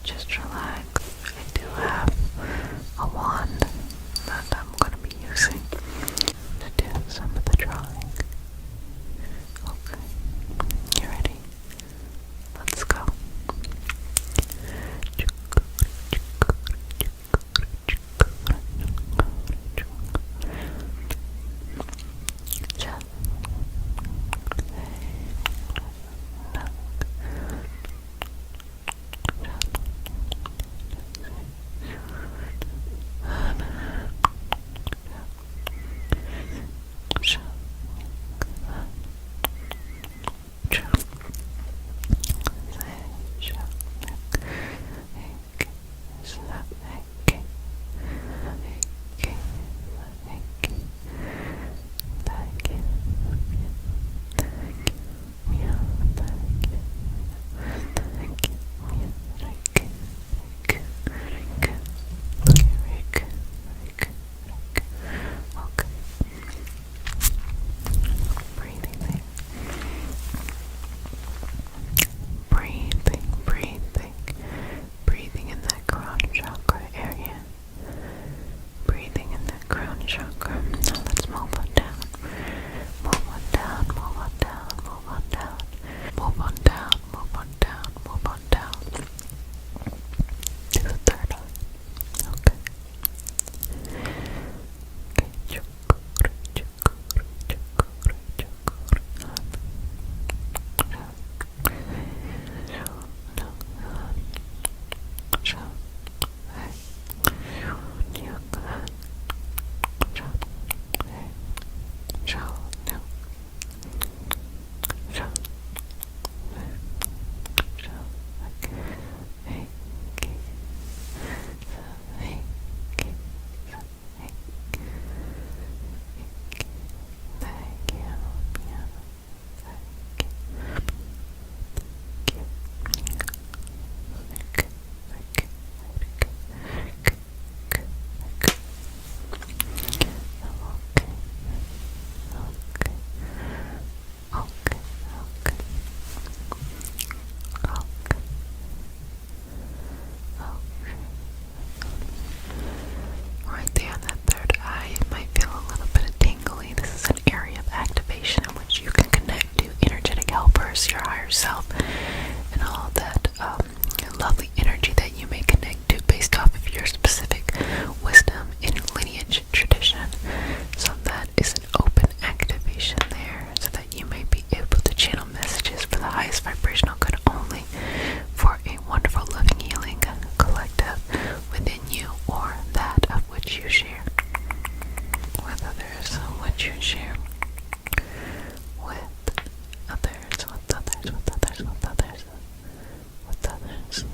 just relax. I do have a wand that I'm going to be using to do some of the drawing. Okay, you ready? Let's go. Breathing in that crown chakra area. Breathing in that crown chakra. Now let's move on down. Move on down, move on down, move on down. Move on down, move on down, move on down. To the third eye. Okay. Right there on that third eye, it might feel a little bit of tingly. This is an area of activation in which you can connect to energetic helpers, your higher self, and all that lovely energy that you may connect to based off of your specific wisdom and lineage tradition. So that is an open activation there, so that you may be able to channel messages for the highest vibrational good only, for a wonderful loving healing collective within you, or that of which you share with others, what you share with others, with others, with others, with others, with others.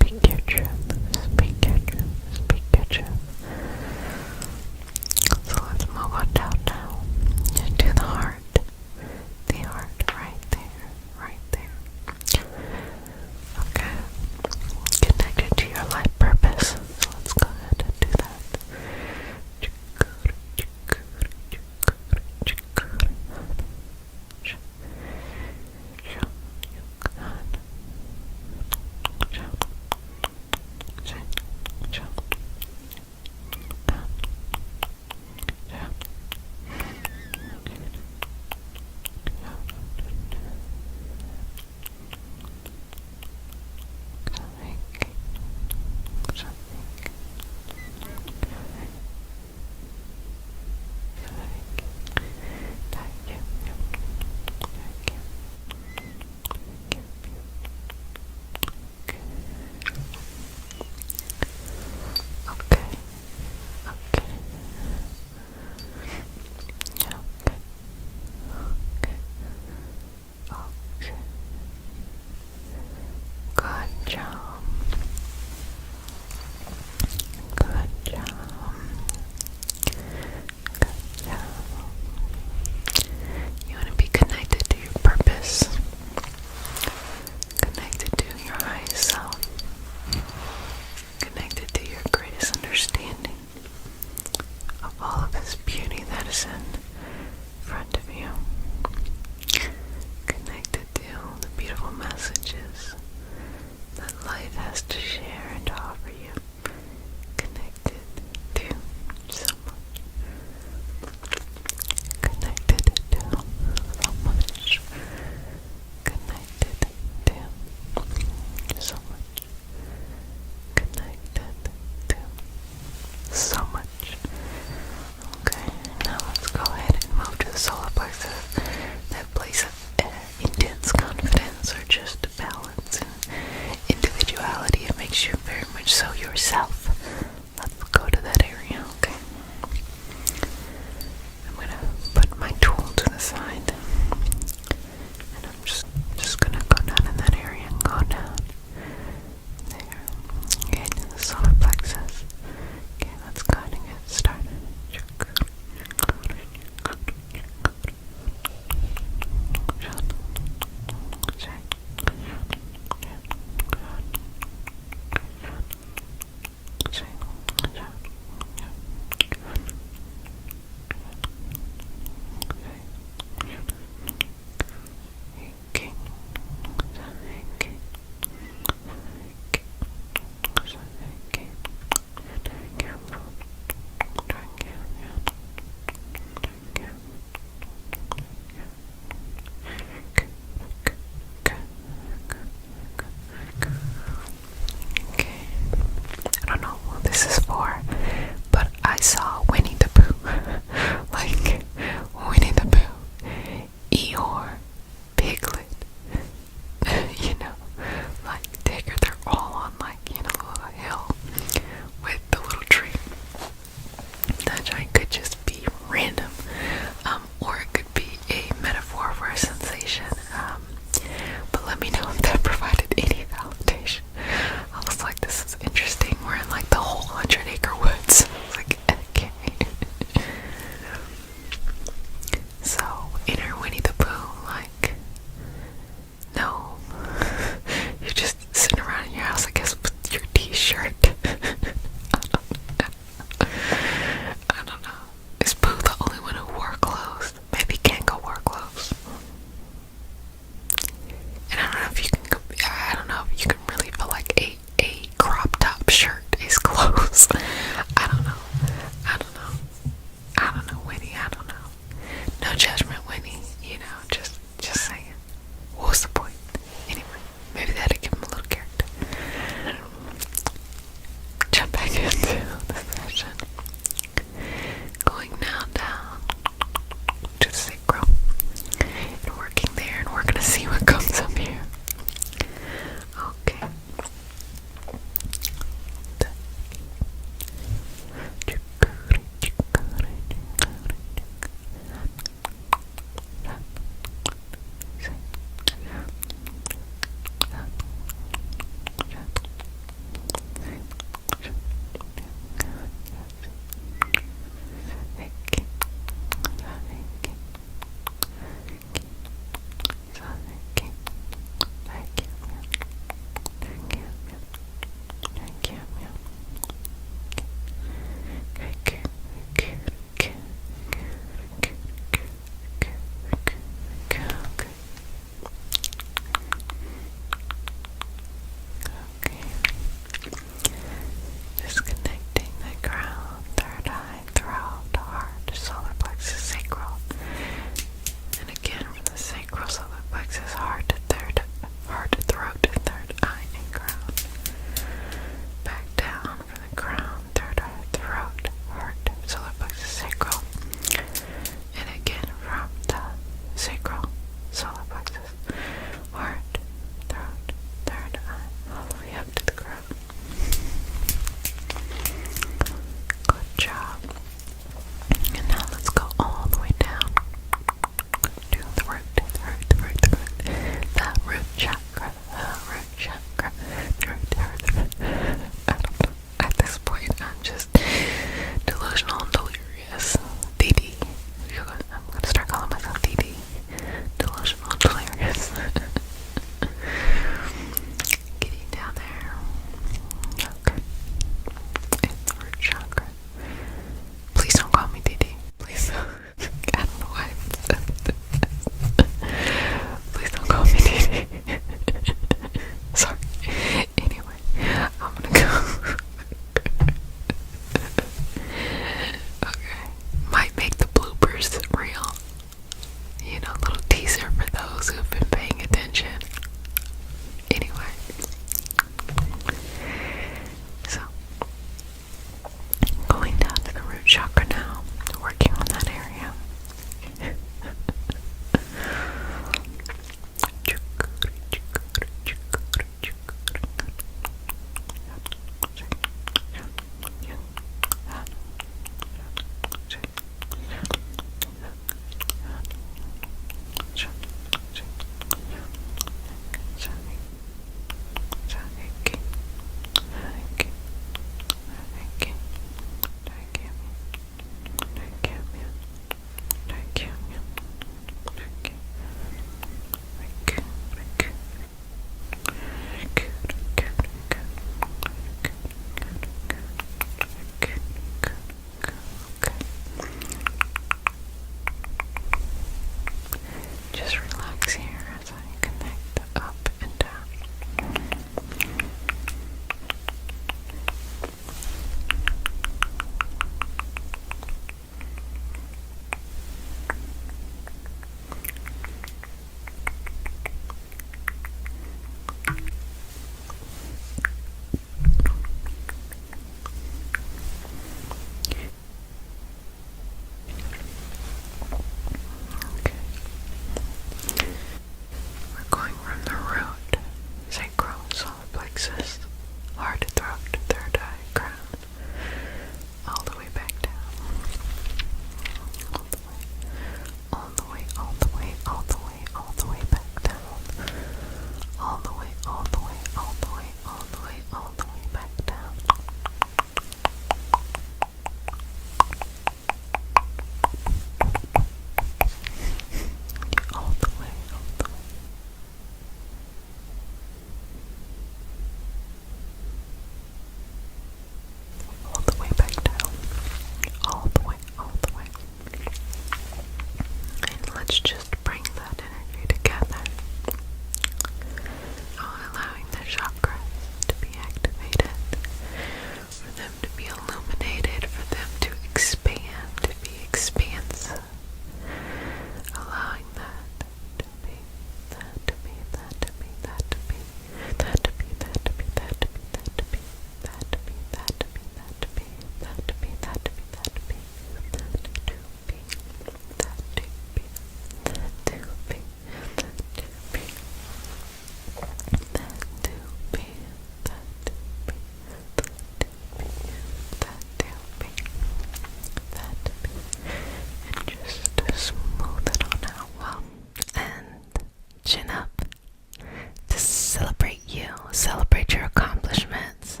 celebrate you, celebrate your accomplishments,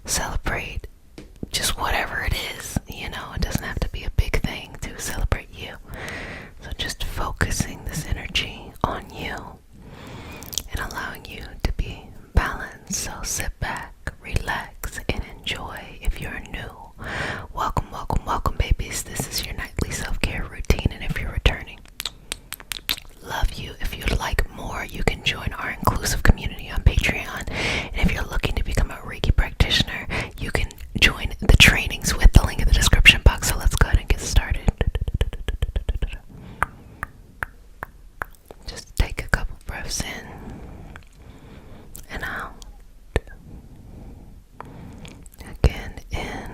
celebrate just whatever it is. It doesn't have to be a big thing to celebrate you. So just focusing this energy on you and allowing you to be balanced. So sit back, relax, and enjoy. If you're new, welcome, welcome, welcome, babies. This is your nightly self-care routine, and if you're returning, love you. If you'd like more, you can join our inclusive community on Patreon. And if you're looking to become a Reiki practitioner, you can join the trainings with the link in the description box. So let's go ahead and get started. Just take a couple breaths in and out. Again, in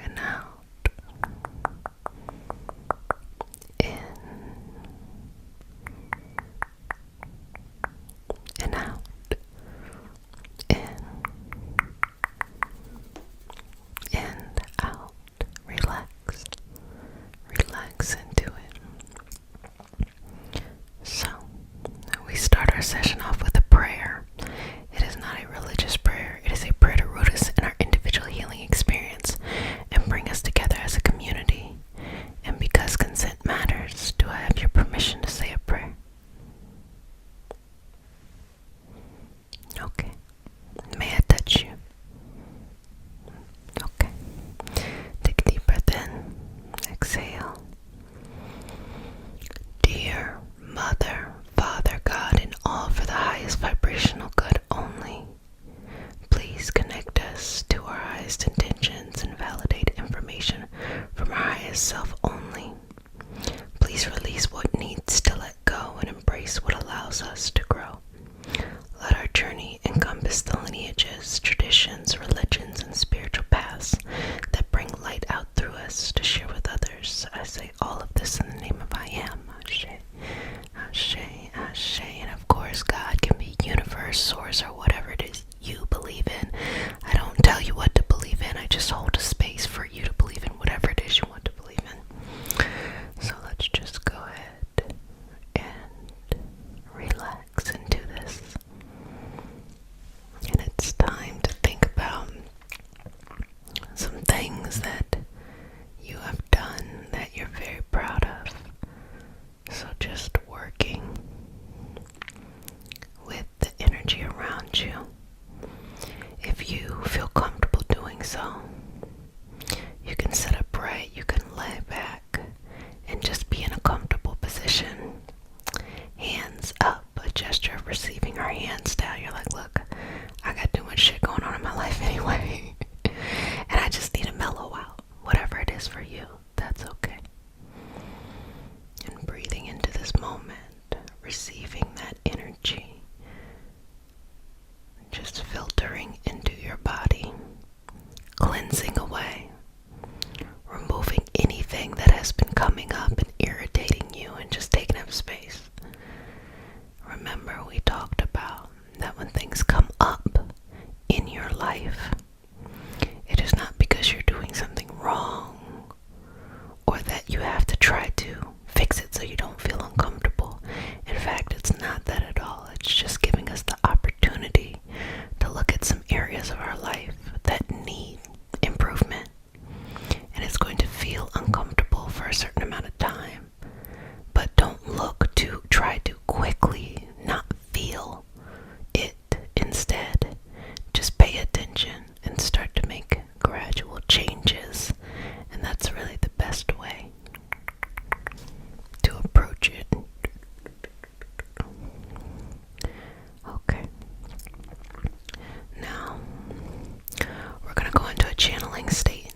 and out. In and out. In and out. Relax. Relax into it. So, we start our session off with a prayer. It is not a religious prayer. It is a prayer to root us in our individual healing experience and bring us together as a community. And because consent matters, do I have your permission to say a prayer? Okay. May I touch you? Okay. Take a deep breath in. Exhale. Dear Mother, Father, God, and all for the highest vibrational good only, please connect us to our highest intentions and validate information from our highest self only. Please release what needs to let go and embrace what allows us to grow. Let our journey encompass the lineages, traditions, religions, and spiritual paths that bring light out through us to share with others. I say all of this in the name of I Am. Ashe, Ashe, Ashe. And of course, God can be universe, source, or whatever it is you believe in. I don't tell you what to believe in. I just hold a space for you to believe in whatever it is you want to believe in. So let's just go ahead and relax into this. And it's time to think about some things that you have done that you're very proud of. So just working with the energy around you. If you feel comfortable doing so, you can sit upright, you can lay back, and just be in a comfortable position. Hands up, a gesture of receiving, our hands down. You're like, look, I got too much shit going on in my life anyway. And I just need to mellow out. Whatever it is for you, that's okay. And breathing into this moment, receiving that energy, just filtering into your body, cleansing away, removing anything that has been coming up and irritating you and just taking up space. Remember, we talked about that when things come up in your life, it is not because you're doing something wrong or that you have to try to fix it so you don't feel uncomfortable. In fact, it's not that at all. It's just giving us the opportunity to look at some areas of our life that need improvement. And it's going to feel uncomfortable for a certain amount of time. But don't look to try to quickly not feel it. Instead, just pay attention and start to make gradual changes. And that's really the best way to approach it. Okay. Now, we're going to go into a channeling state.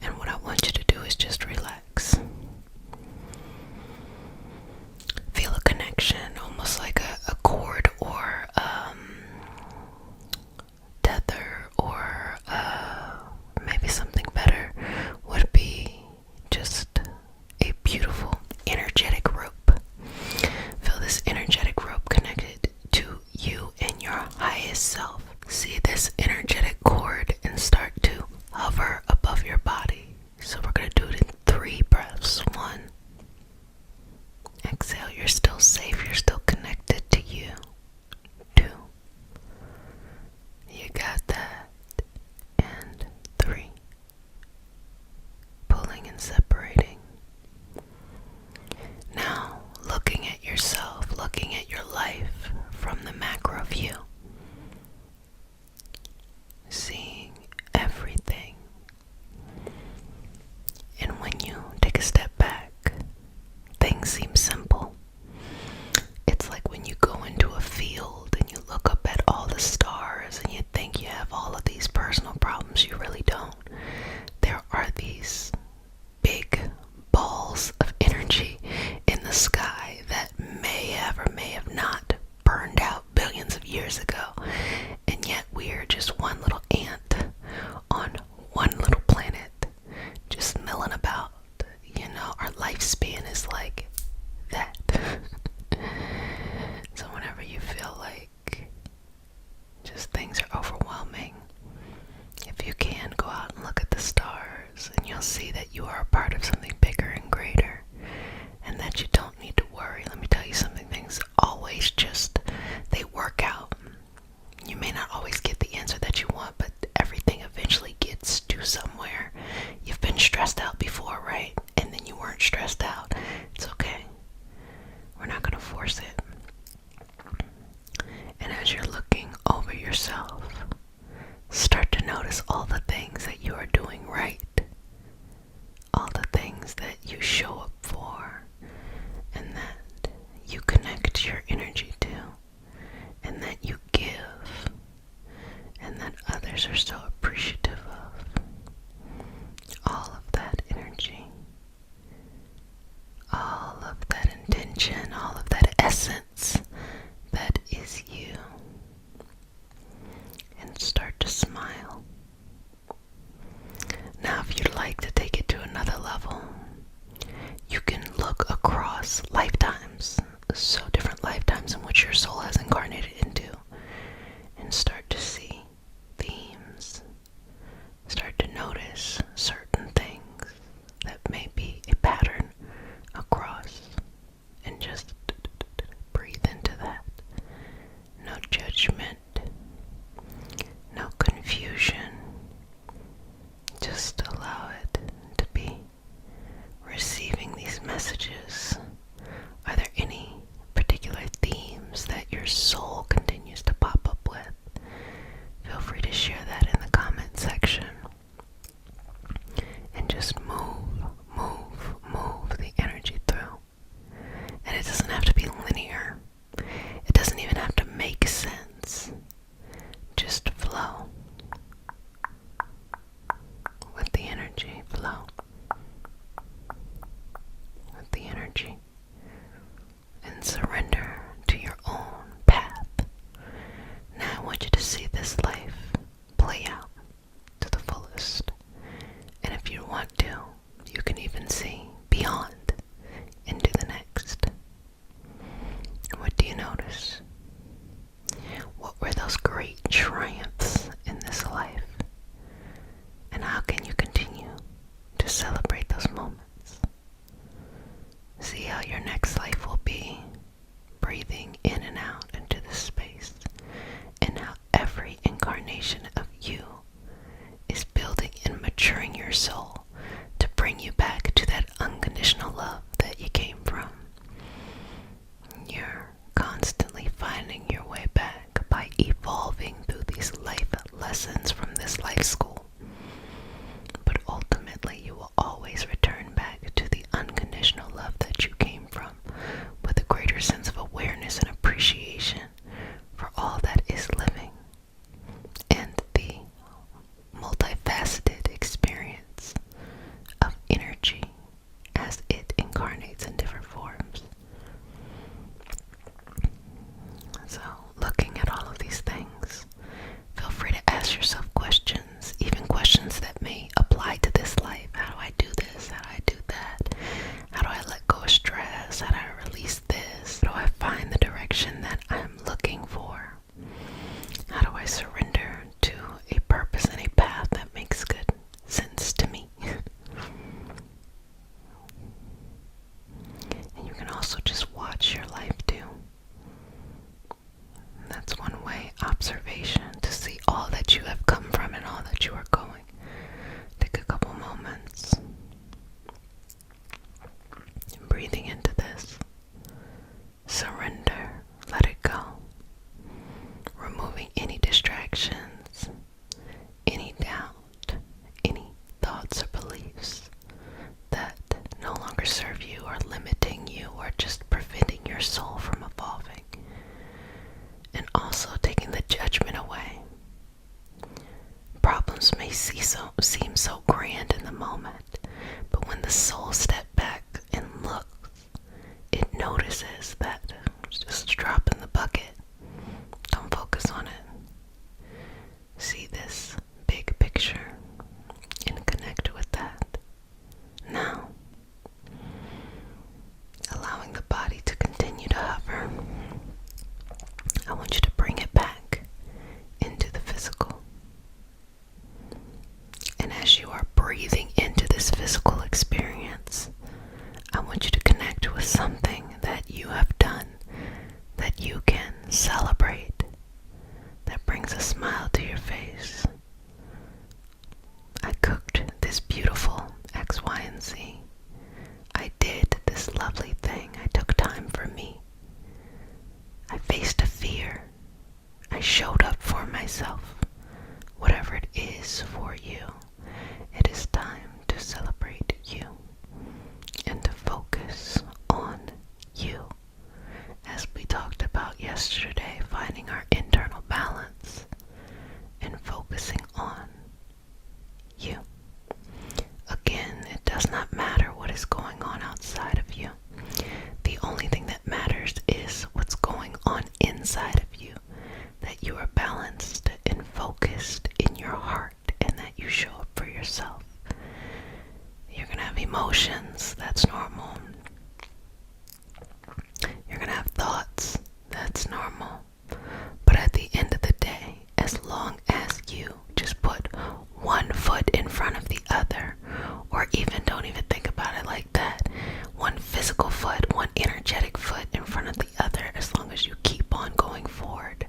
And what I want you to do is just relax. Feel a connection years ago, and yet we are just one little ant on one little planet, just milling about. You know, our lifespan is like that. So whenever you feel like just things are overwhelming, if you can, go out and look at the stars, and you'll see that you are a part of something bigger and greater, and that you don't need to worry. Let me tell you something, things always just, they work out. You may not always get the answer that you want, but everything eventually gets to somewhere. You've been stressed out before, right? And then you weren't stressed out. It's okay. We're not going to force it. And as you're looking over yourself, start to notice all the things that you are doing right. All the things that you show up for, and that you connect your energy to, and that you give, and that others are so appreciative of. All of that energy, all of that intention, all of that essence that is you. And start to smile. Now, if you'd like to take it to another level, you can look across lifetimes, so different lifetimes in which your soul has incarnated into, and start to see themes. Start to notice certain things that may be a pattern across, and just breathe into that. No judgment, no confusion. Just allow it to be receiving these messages. Are there any particular themes that your soul continues to pop up with? Feel free to share that in the comment section. And just move the energy through. And it doesn't have to be linear. It doesn't even have to make sense. Just flow with the energy. Flow with the energy. And surrender to your own path. Now I want you to see this life play out to the fullest. And if you want to, you can even see beyond into the next. What do you notice? What were those great triumphs in this life? And how can you continue to celebrate those moments? See how your next life will be, breathing in and out into this space, and how every incarnation of you is building and maturing your soul to bring you back to that unconditional love that you came from. You're constantly faced a fear. I showed up for myself. Whatever it is for you, it is time to celebrate you and to focus on you. As we talked about yesterday, finding our internal balance and focusing on you. Again, it does not matter what is going on outside of you. The only thing that matters is what's going on inside of you. That you are balanced and focused in your heart and that you show up for yourself. You're going to have emotions, that's normal. You're going to have thoughts, that's normal. But at the end of the day, as long as you just put one foot in front of the other, or even don't even think about it like that, one physical foot, one energetic foot in front of the other, as long as you keep on going forward,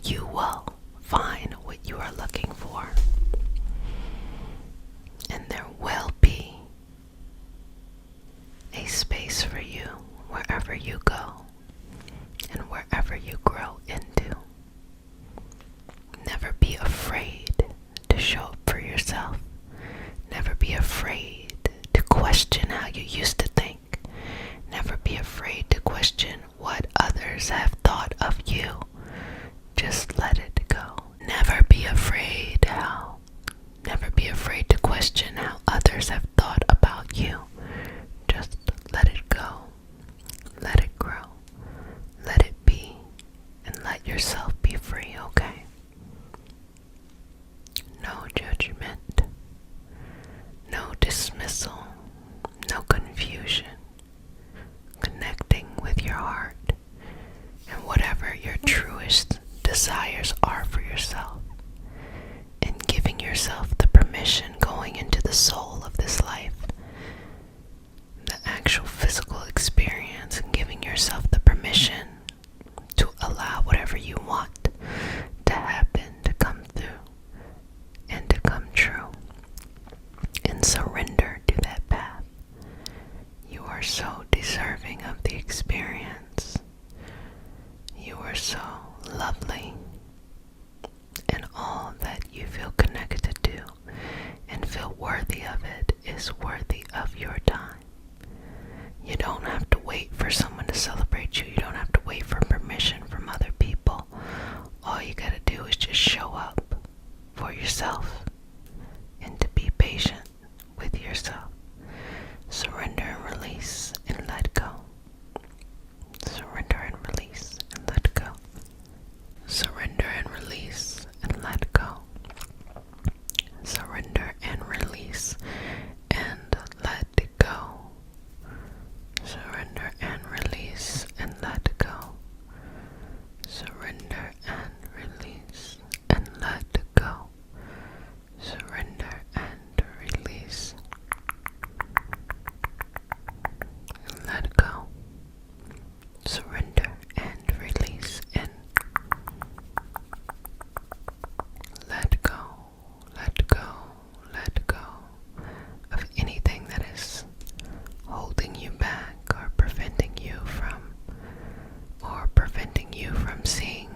you will find what you are looking for. And there will be a space for you wherever you go and wherever you grow into. Never be afraid to show up for yourself. Never be afraid to question how you used to think. Never be afraid to question what others have thought of you. Just let it go. Never be afraid to question how others have thought about you. Just let it go. Let it grow. Let it be. And let yourself be free, okay? No judgment. No dismissal. No confusion. Connecting with your heart and whatever your truest desires are for yourself, and giving yourself the permission going into the soul of this life, the actual physical experience, and giving yourself the permission to allow whatever you want to happen, to come through, and to come true, and surrender to that path. You are so deserving of the experience. You are so lovely, and all that you feel connected to and feel worthy of it is worthy of your time. You don't have to wait for someone to celebrate you. You don't have to wait for permission from other people. All you gotta do is just show up for yourself and to be patient with yourself. Surrender and release and let go. Surrender and release and let go. Surrender and release and let go. Surrender and release and let go. Surrender and release and let go. Surrender and release and let go. Surrender and release and let go. Surrender and release and let go, let go, let go of anything that is holding you back or preventing you from seeing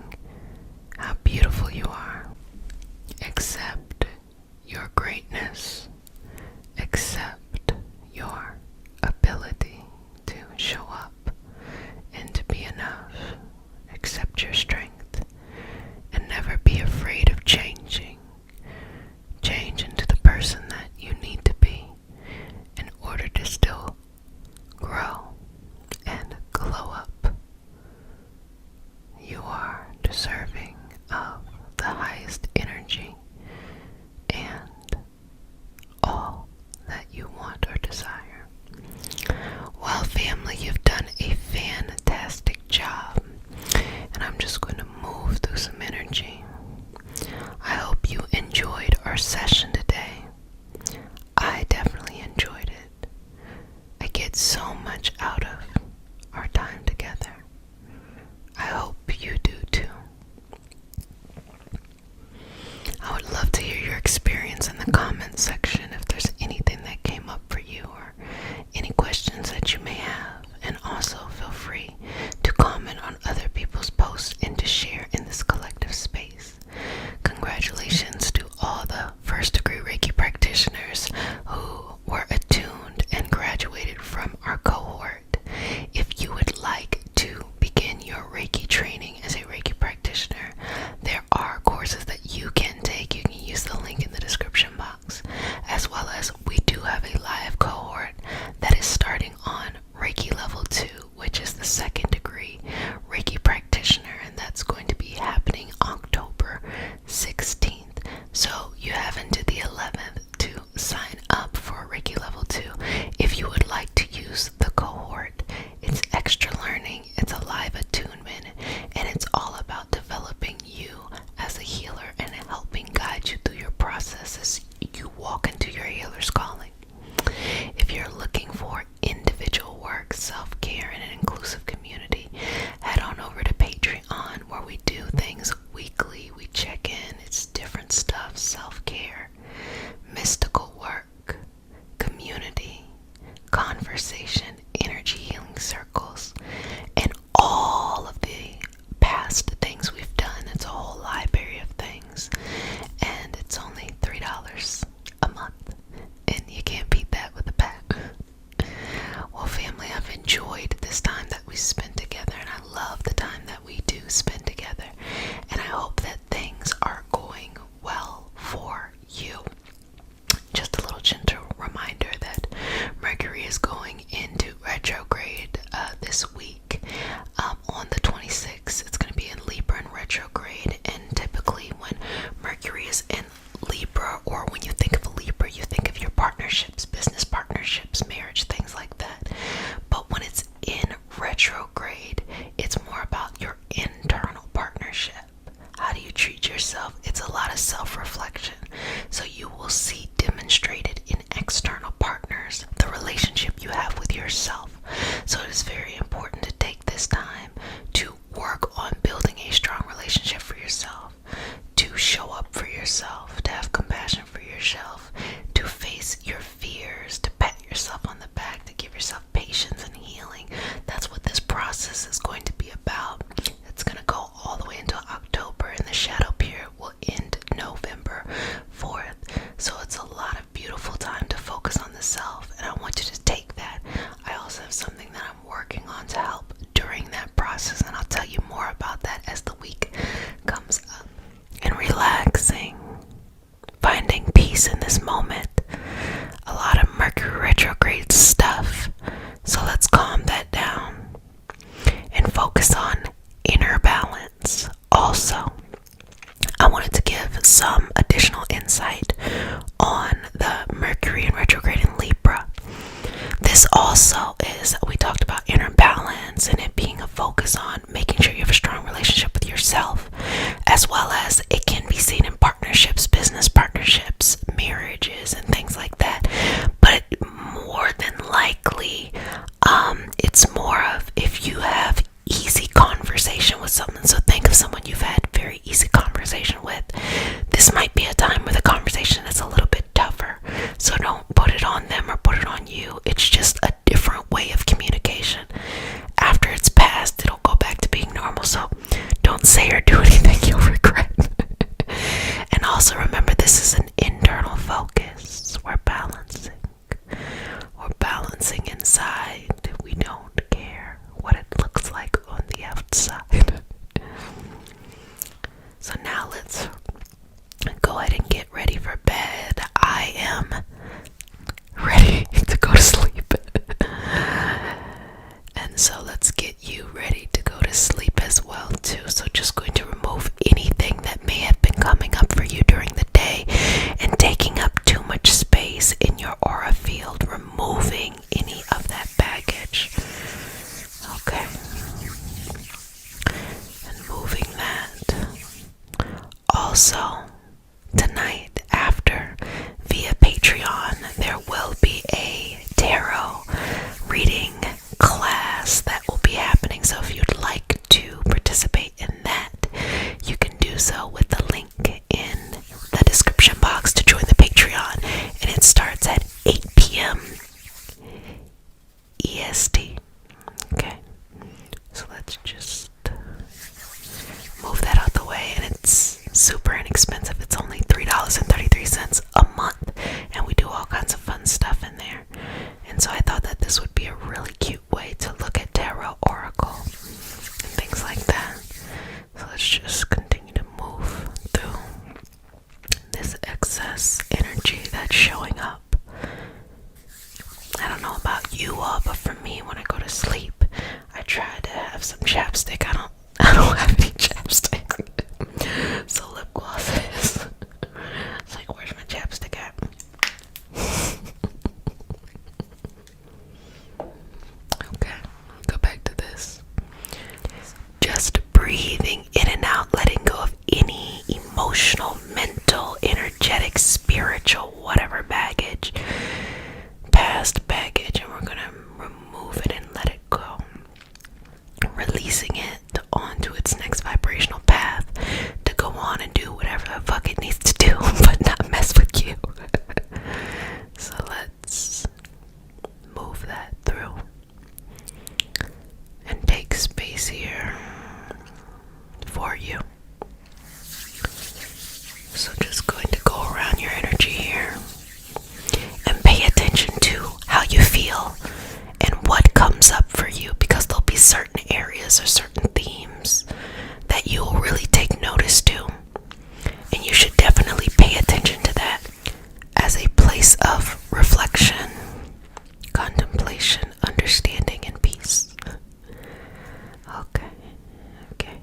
give some additional insight on the Mercury in retrograde in Libra. This also is, we talked about inner balance and it being a focus on making sure you have a strong relationship with yourself, as well as it can be seen in partnerships, business partnerships, marriages, and things like that. But more than likely, it's more of if you have easy conversation with someone. So think of someone you've had very easy conversation with. This might be a time where the conversation is a little bit tougher. So don't put it on them or put it on you. It's just a different way of communication. After it's passed, it'll go back to being normal. So don't say or do anything you'll regret. And also remember, this is an internal focus. We're balancing. We're balancing inside. We don't care what it looks like on the outside. So now let's go ahead and get ready for bed. I am ready to go to sleep. And so let's get you ready to go to sleep as well too. So just going to remove anything that may have been coming up for you during the day and taking up too much space in your aura field, removing any of that baggage. Okay. And moving that. Also, tonight after, via Patreon, there will be a tarot reading class that will be happening. So if you'd like to participate in that, you can do so with the link in the description box to join the Patreon. And it starts at 8 p.m. EST. Okay, so let's just move that out the way. And it's super inexpensive. It's only $3.33 a month, and we do all kinds of fun stuff in there. And so I thought that this would be a really cute way to look at tarot, oracle, and things like that. So let's just continue to move through this excess energy that's showing up. I don't know about you all, but for me, when I go to sleep, I try to have some chapstick. I don't have any chapstick. So lip gloss is. It's like, where's my chapstick at? Okay, go back to this. Just breathing in and out, letting go of any emotional, mental, energetic, spiritual, whatever baggage, past baggage, and we're gonna remove it and let it go. Releasing it onto its next vibrational path to go on and do whatever the fuck it needs to do, but not mess with you. So let's move that through and take space here for you. So just going to go around your energy here and pay attention to how you feel and what comes up for you, because there'll be certain areas or certain themes that you will really take notice to, and you should definitely pay attention to that as a place of reflection, contemplation, understanding, and peace. Okay,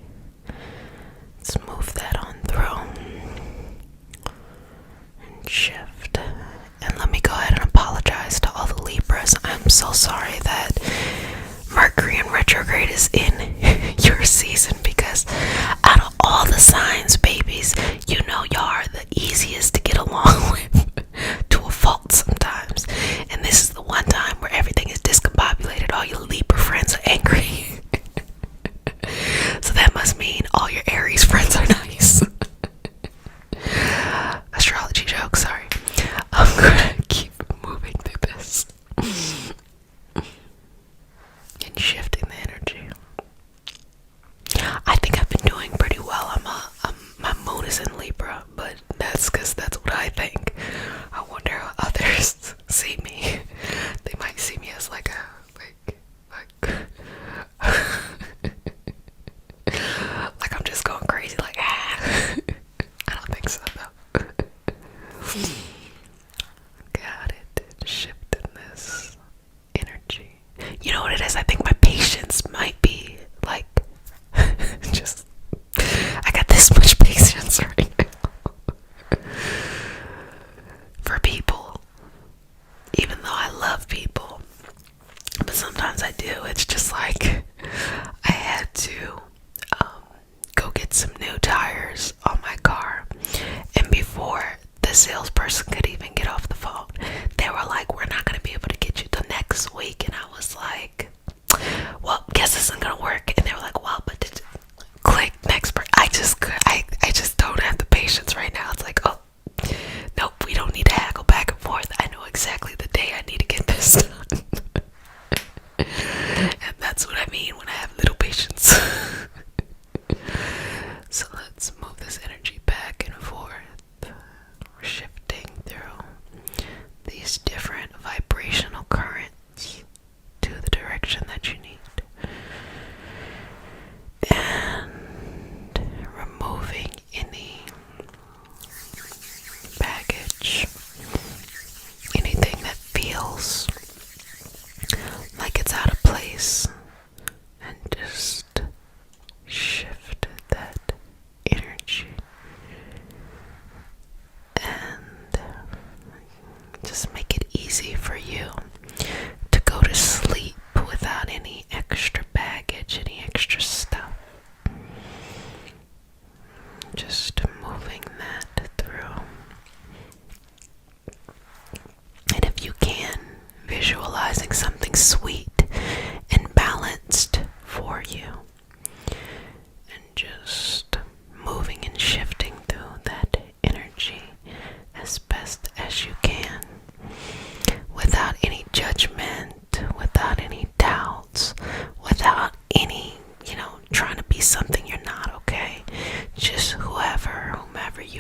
let's move that on through and shift. And let me go ahead and apologize to all the Libras. I'm so sorry that Mercury in retrograde is in your season, because out of all the signs, babies, you know y'all are the easiest to get along with to a fault sometimes. And this is the one time where everything is discombobulated. All your Libra friends are angry. So that must mean all your Aries friends are nice. Astrology joke, sorry. I'm gonna keep moving through this and shifting the energy. I think I've been doing pretty well. My moon is in Libra, but that's because that's what I think. I wonder how others see me. They might see me as like I'm just going crazy, like I don't think so though. Got it. Shifting this energy. You know what it is? I think my patience might be like just I got this much patience right now.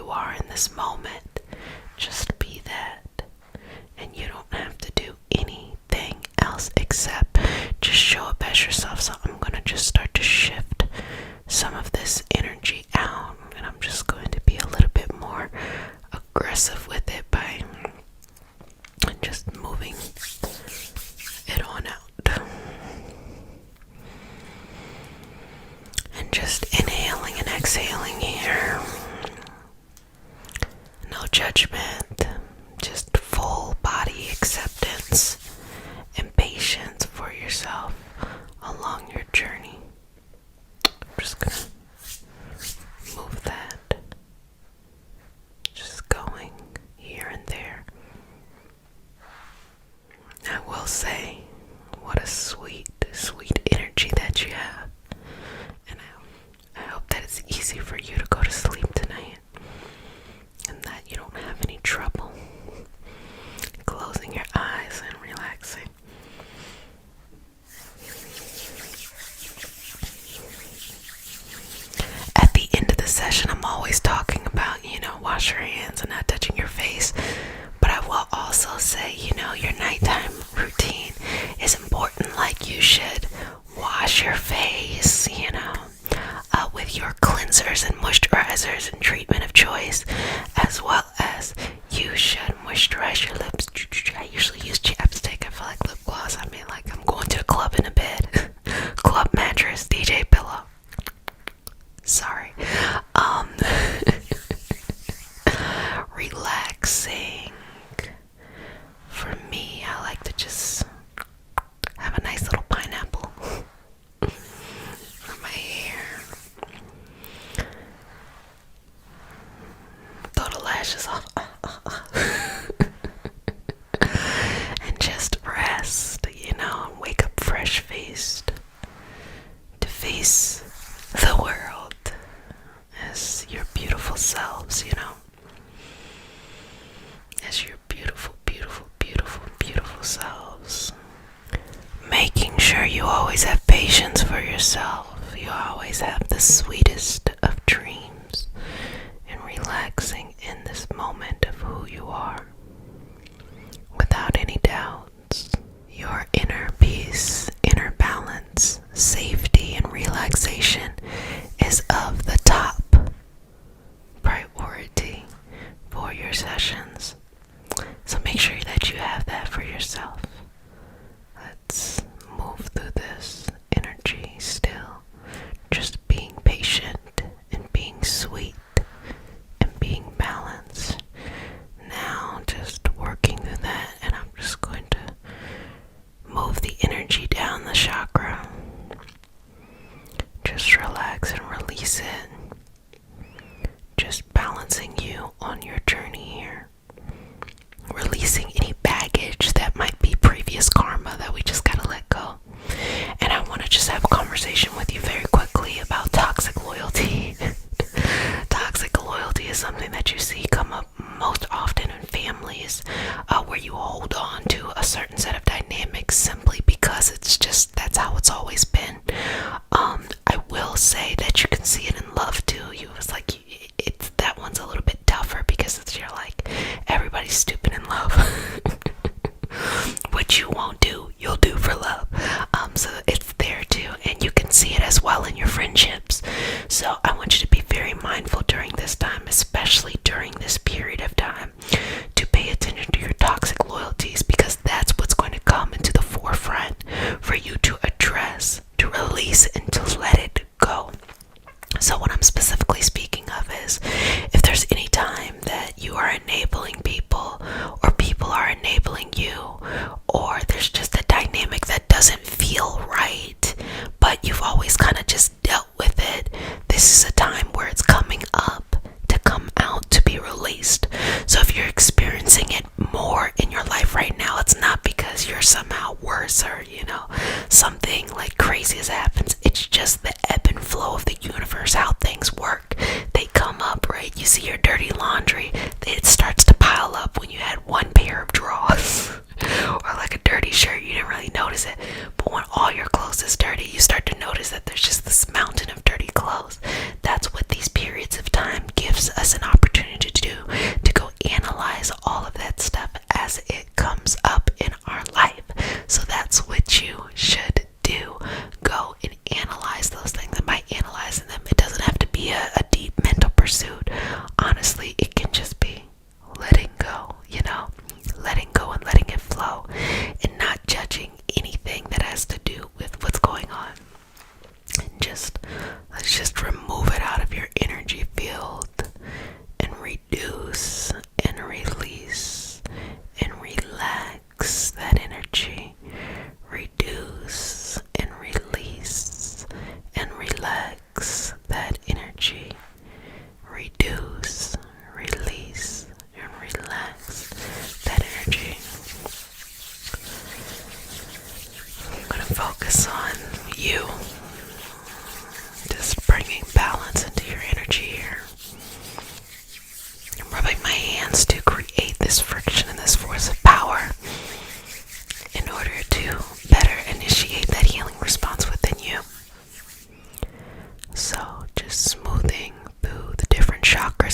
you are in this moment. Just be that. And you don't have to do anything else except just show up as yourself. So I'm going to just start to shift some of this energy out, and I'm just going to be a little bit more aggressive with it by just moving it on out. And just inhaling and exhaling here. No judgment, just full body acceptance and patience for yourself along your journey. I'm just gonna move that, just going here and there. I will say, what a sweet, sweet energy that you have. And I hope that it's easy for you to go to sleep tonight, and that you don't have any trouble closing your eyes and relaxing. At the end of the session, I'm always talking about, wash your hands and not touching your face. But I will also say, your nighttime routine is important. Like, you should wash your face, with your cleansers and moisturizers and treatment of choice, as well as you should moisturize your lips. I usually use chapstick. I feel like lip gloss. I mean, like I'm going to a club in a bed. Club mattress, DJ pillow. Sorry. Relaxing. For me, I like to just have a nice little pineapple for my hair. Throw the lashes off. And just rest, and wake up fresh-faced to face the world as your beautiful selves, as your beautiful, beautiful, beautiful, beautiful selves. Making sure you always have patience for yourself. You always have the sweetest of dreams, and relaxing in this moment of who you are without any doubts. Your inner peace, inner balance, safety, and relaxation is of the top priority for your sessions. So make sure that you have that for yourself. Let's move through this energy still. Just being patient and being sweet and being balanced. Now just working through that, and I'm just going to move the energy down the chakra. Just relax and release it. Just balancing you on your journey here. Releasing any baggage that might be previous karma that we just gotta let go. And I want to just have a conversation with you very quickly about toxic loyalty. Toxic loyalty is something that you see come up most often in families, where you hold on to a certain set of dynamics simply because that's how it's always been. I will say that you can see it in love too. That one's a little bit tougher because you're like, everybody's stupid in love. What you won't do, you'll do for love. So it's there too, and you can see it as well in your friendships. So I want you to be very mindful during this time, especially during this period of time, to pay attention to your toxic loyalties, because that's what's going to come into the forefront for you to address, to release, and to let it go. So what I'm specifically speaking of is, if there's any time that you are enabling people, or people are enabling you, or there's just a dynamic that doesn't feel right, but you've always kind of just dealt with it, this is a time where it's coming up to come out, to be released. So if you're experiencing it more in your life right now, it's not because you're somehow worse or, something like crazy as happens. It's just the ebb and flow of the universe, how things work. They come up, right? You see your dirty laundry, it starts to pile up when you had one pair of drawers. Or like a dirty shirt, you didn't really notice it. But when all your clothes is dirty, you start to notice that there's just this mountain of dirty clothes.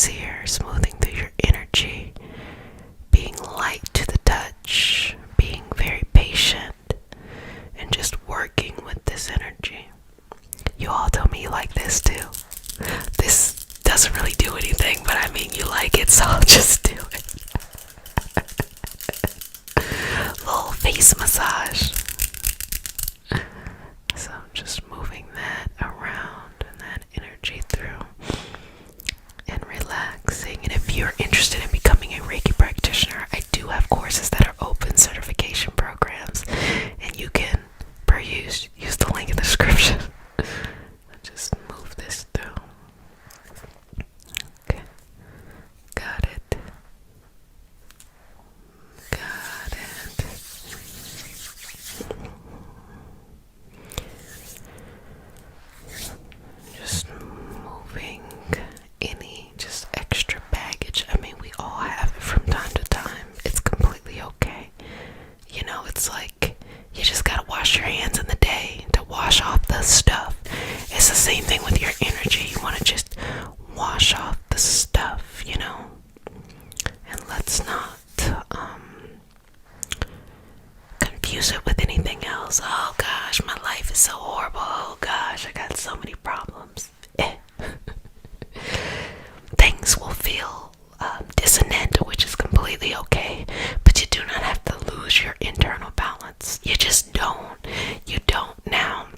relax here, smoothing through your energy, being light to the touch, being very patient, and just working with this energy. You all tell me you like this too. This doesn't really do anything, but I mean you like it, so I'll just do it. Little face massage. So I'm just moving that around and that energy through and relaxing. And if you're interested in becoming a Reiki practitioner, I do have courses that are open certification programs, and you can use the link in the description. Just move this through. Okay. Got it. Got it. Just moving any just extra baggage. I mean, we all have it from time to time. It's completely okay. You know, it's like you just gotta wash your hands in the day to wash off the stuff. It's the same thing with your energy. You want to just wash off the stuff, you know? And let's not confuse it with anything else. Oh gosh, my life is so horrible. Oh gosh, I got so many problems. Things will feel dissonant, which is completely okay, but you do not have to lose your internal balance. You just don't. You don't. Now,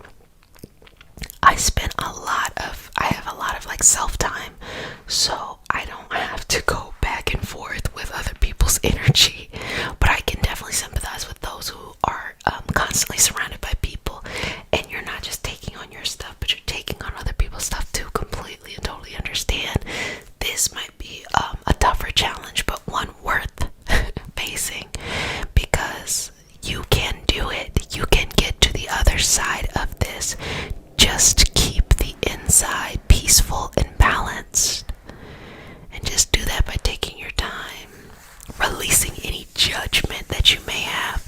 I have a lot of like self-time, so I don't have to go back and forth with other people's energy, but I can definitely sympathize with those who are constantly surrounded by people, and you're not just taking on your stuff, but you're taking on other people's stuff too. Completely and totally understand. This might be a tougher challenge, but one worth facing, because you can do it. You can get to the other side of this. Just keep the inside peaceful and balanced. And just do that by taking your time, releasing any judgment that you may have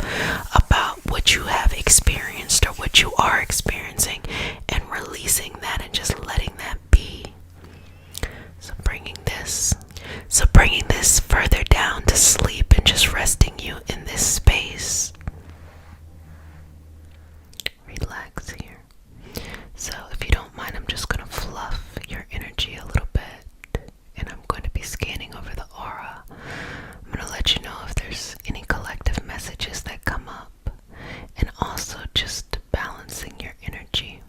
about what you have experienced or what you are experiencing, and releasing that and just letting that be. So bringing this further down to sleep and just resting you in this space. Relax here. So if you don't mind, I'm just going to fluff your energy a little bit, and I'm going to be scanning over the aura. I'm going to let you know if there's any collective messages that come up, and also just balancing your energy.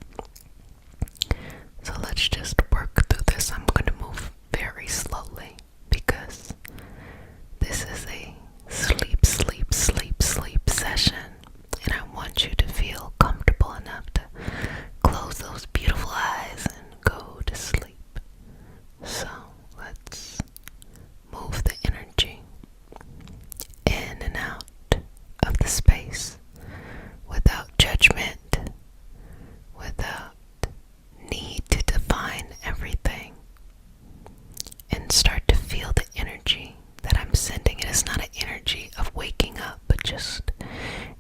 So let's just work through this. I'm going to move very slowly because this is a sleep session, and I want you to feel comfortable enough to close those beautiful eyes and go to sleep. So let's move the energy in and out of the space without judgment, without need to define everything, and start to feel the energy that I'm sending. It is not an energy of waking up, but just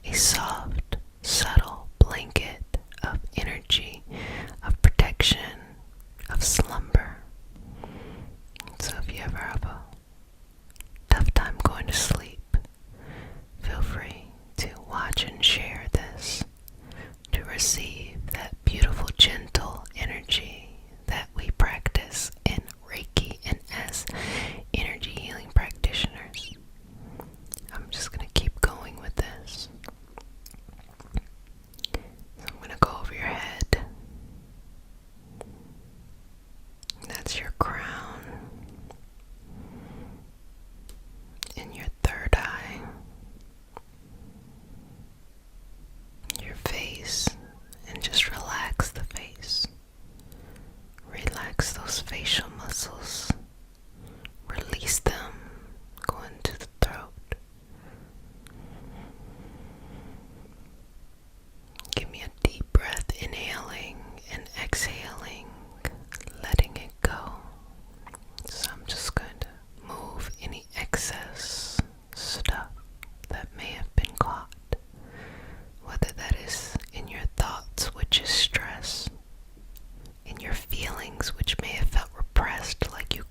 a soft, subtle blanket of energy, of protection, of slumber. So if you ever have a tough time going to sleep, feel free to watch and share this to receive that beautiful, gentle energy that we practice in Reiki and as energy healing practitioners. I'm just going to keep going with this. So I'm going to go over your head. That's your crown and your third eye, your face, and just relax the face. Relax those facial muscles. Release them. Go into the throat. Give me a deep breath, inhaling and exhaling, letting it go. So I'm just going to move any excess stuff that may have been caught, whether that is in your thoughts, which is stress, in your feelings, which may have felt repressed, like you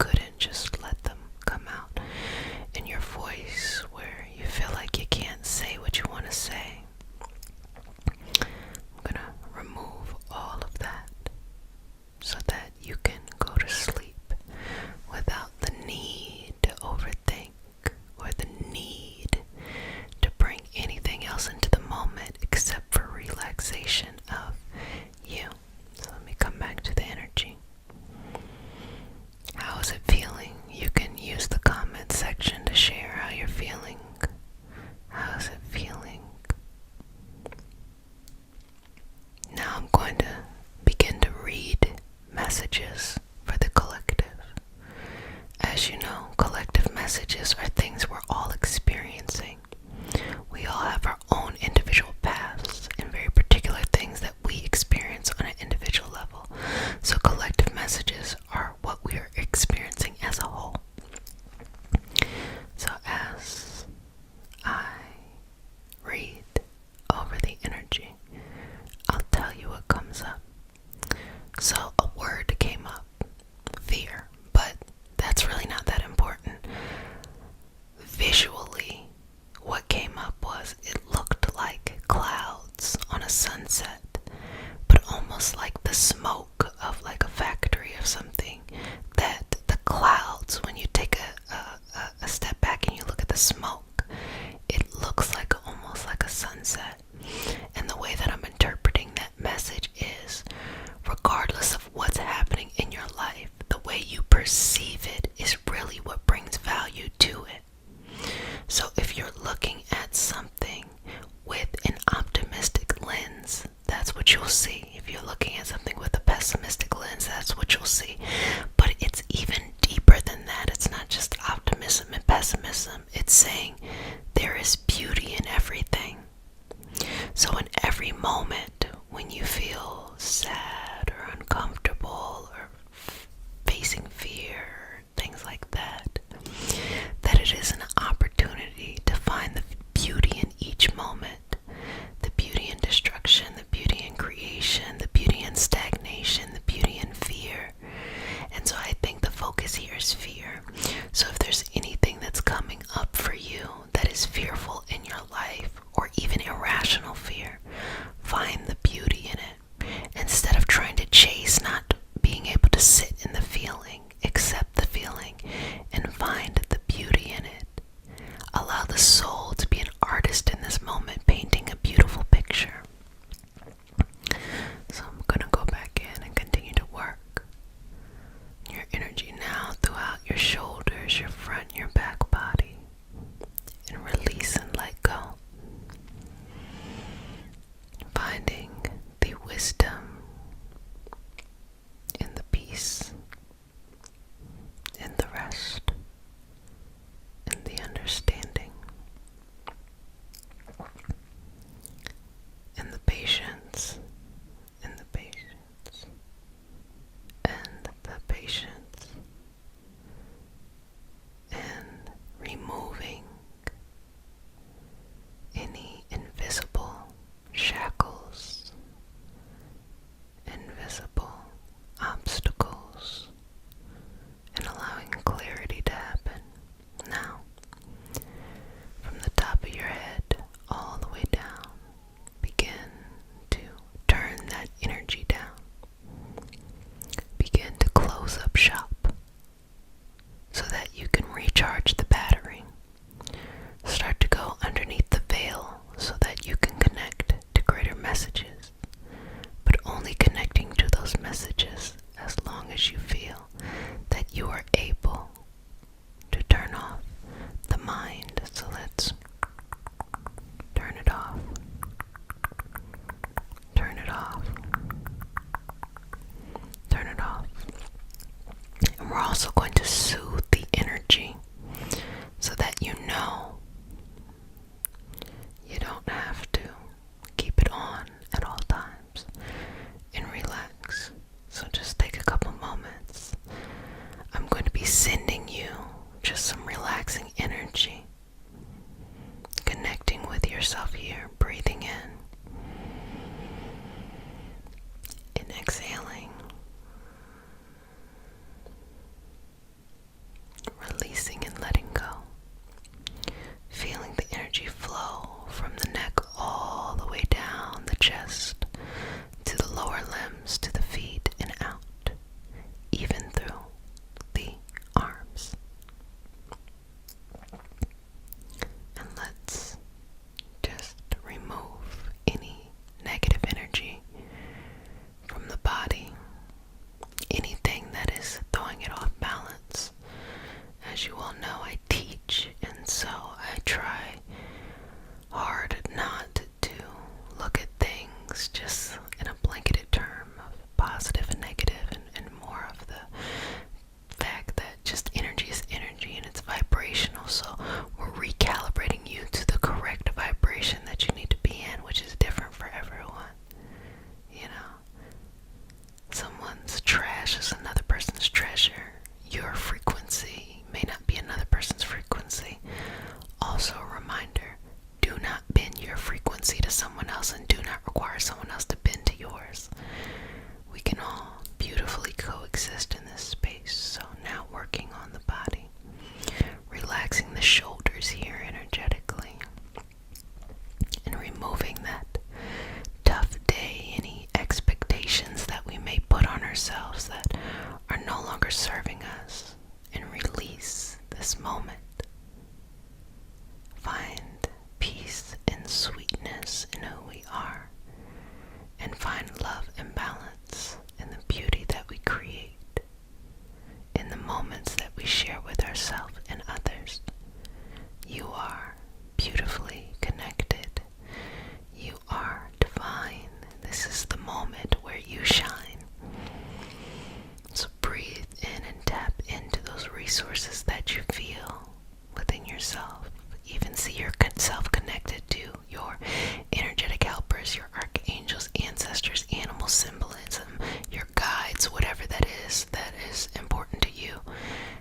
as you know, collective messages are things we're all experiencing. We all have our own individual paths and very particular things that we experience on an individual level. So collective messages are what we are experiencing as a whole. So as I read over the energy, I'll tell you what comes up. So a word came up, fear, but that's really not that important. Visually, what came up was it looked like clouds on a sunset, but almost like the smoke of like a factory or something. That the clouds, when you take a step back and you look at the smoke, it looks like almost like a sunset. And the way that I'm interpreting that message is, regardless of what's happening in your life, the way you perceive it is really what brings value to it. So if you're looking at something with an optimistic lens, that's what you'll see. If you're looking at something with a pessimistic lens, that's what you'll see. But it's even deeper than that. It's not just optimism and pessimism. It's saying there is beauty in everything. So in every moment when you feel sad or uncomfortable or facing fear, things like that, that it is an opportunity to find the beauty in each moment. The beauty in destruction, the beauty in creation, the beauty in stagnation, the beauty in fear. And so I think the focus here is fear. So if there's anything that's coming up for you that is fearful in your life, or even irrational fear, find the beauty in it. Instead of trying to chase, not being able to sit in the feeling, accept the feeling, and find the beauty in it. Allow the soul to be an artist in this moment, painting a beautiful picture. So I'm going to go back in and continue to work your energy now throughout your shoulders, your front, your back body, and release and let go. Finding the wisdom in the peace, in the rest, in the understanding, in the patience, in the patience, and the patience, and removing any invisible shackles, invisible obstacles, and allowing clarity to happen. Now, from the top of your head all the way down, begin to turn that energy down. Begin to close up shop so that you can recharge the battery. Start to go underneath the veil so that you can connect to greater messages, but only connecting to those messages as long as you feel that you are able to turn off the mind. So let's turn it off, turn it off, turn it off. And we're also going to soothe the energy so that you know you don't have to keep it on at all times, and relax. So just take a couple moments. I'm going to be sending you just some relaxing energy, connecting with yourself here, breathing in and exhaling, releasing and letting go. Feeling the energy flow from the neck all the way down the chest to the lower limbs, to the feet and out, even through the arms. longer serving us, and release this moment. Find peace and sweetness in who we are, and find love and balance in the beauty that we create, in the moments that we share with ourselves and others. You are beautifully connected. You are divine. This is the moment where you shine. So breathe in and tap into those resources that you feel within yourself. Even see yourself connected to your energetic helpers, your archangels, ancestors, animal symbolism, your guides, whatever that is important to you.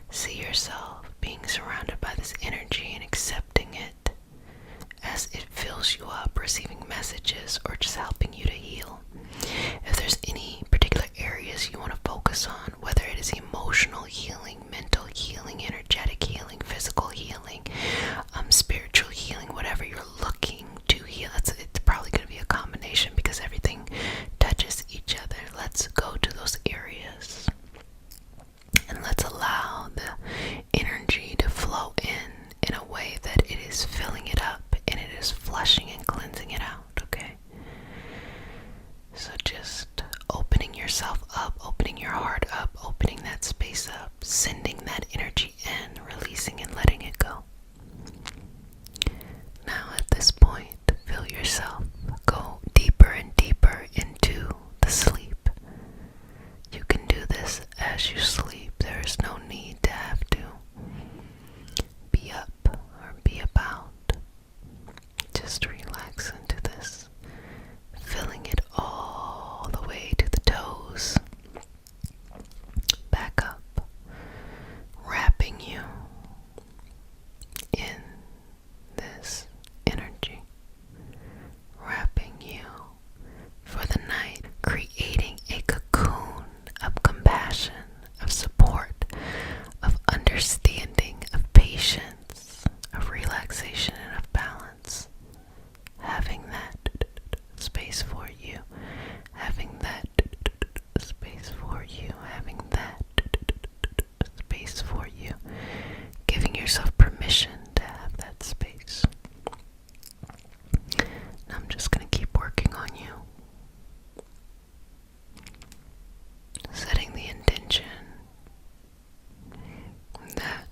See yourself being surrounded by this energy and accepting it as it fills you up, receiving messages or just helping you to heal. If there's any particular areas you want to focus on, whether it is emotional healing, mental healing, energetic healing, physical healing, spiritual healing, whatever you're looking to heal, it's probably going to be a combination because everything touches each other. Let's go to those areas and let's allow the energy to flow in a way that it is filling it up and it is flushing and cleansing it out, okay? So just opening yourself up, opening your heart up, opening that space up, sending that energy in, releasing and letting it go. Now at this point, feel yourself go deeper and deeper into the sleep. You can do this as you sleep. There is no need to have to be up or be about. Just relax into this, filling it all the way to the toes, back up, wrapping you in this energy, wrapping you for the night, creating a cocoon of compassion, of support, of understanding, of patience, of relaxation, and of balance. Having that space for you, having that space for you, having that space for you, giving yourself permission to have that space. Now I'm just going to keep working on you, setting the intention that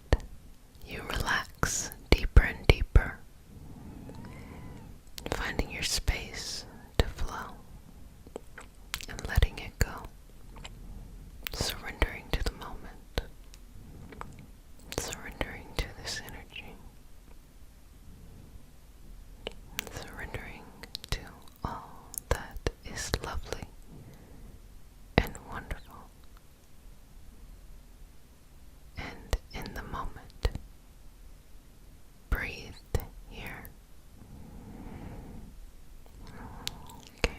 you relax deeper and deeper, finding your space to flow and letting it go, surrendering to the moment, surrendering to this energy, surrendering to all that is lovely and wonderful. And in the moment, breathe here. Okay.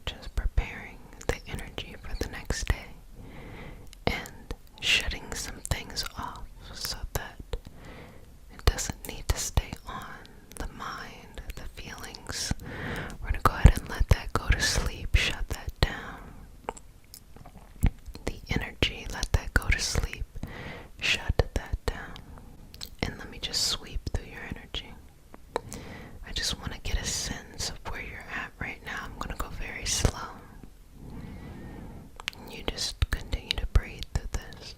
Just preparing the energy for the next day and shutting some things off so that it doesn't need to stay on the mind, the feelings. We're going to go ahead and let that go to sleep, shut that down. The energy, let that go to sleep, shut that down. And let me just sweep through your energy. I just want to get a sense of where you're at right now. I'm going to go very slow. You just continue to breathe through this.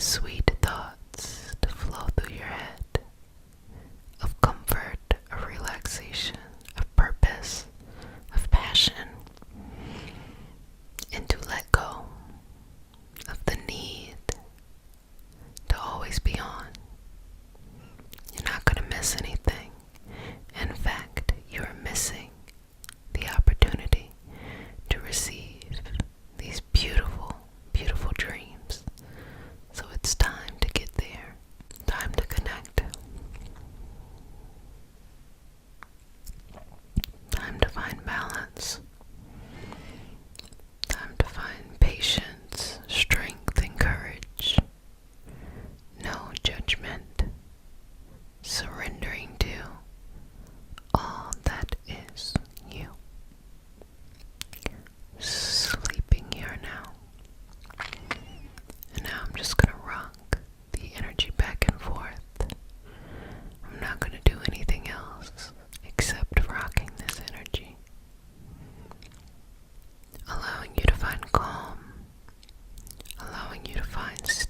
sweet thoughts to flow through your head of comfort, of relaxation, of purpose, of passion, and to let go of the need to always be on. You're not going to miss anything. In fact, you are missing the opportunity to receive these beautiful, beautiful dreams. So it's time to get there. Time to connect. Time to find balance. Time to find patience, strength, and courage. No judgment. Surrendering to all that is you. Sleeping here now. And now I'm just going to rock the energy back and forth. I'm not going to do anything else except rocking this energy. Allowing you to find calm. Allowing you to find stillness.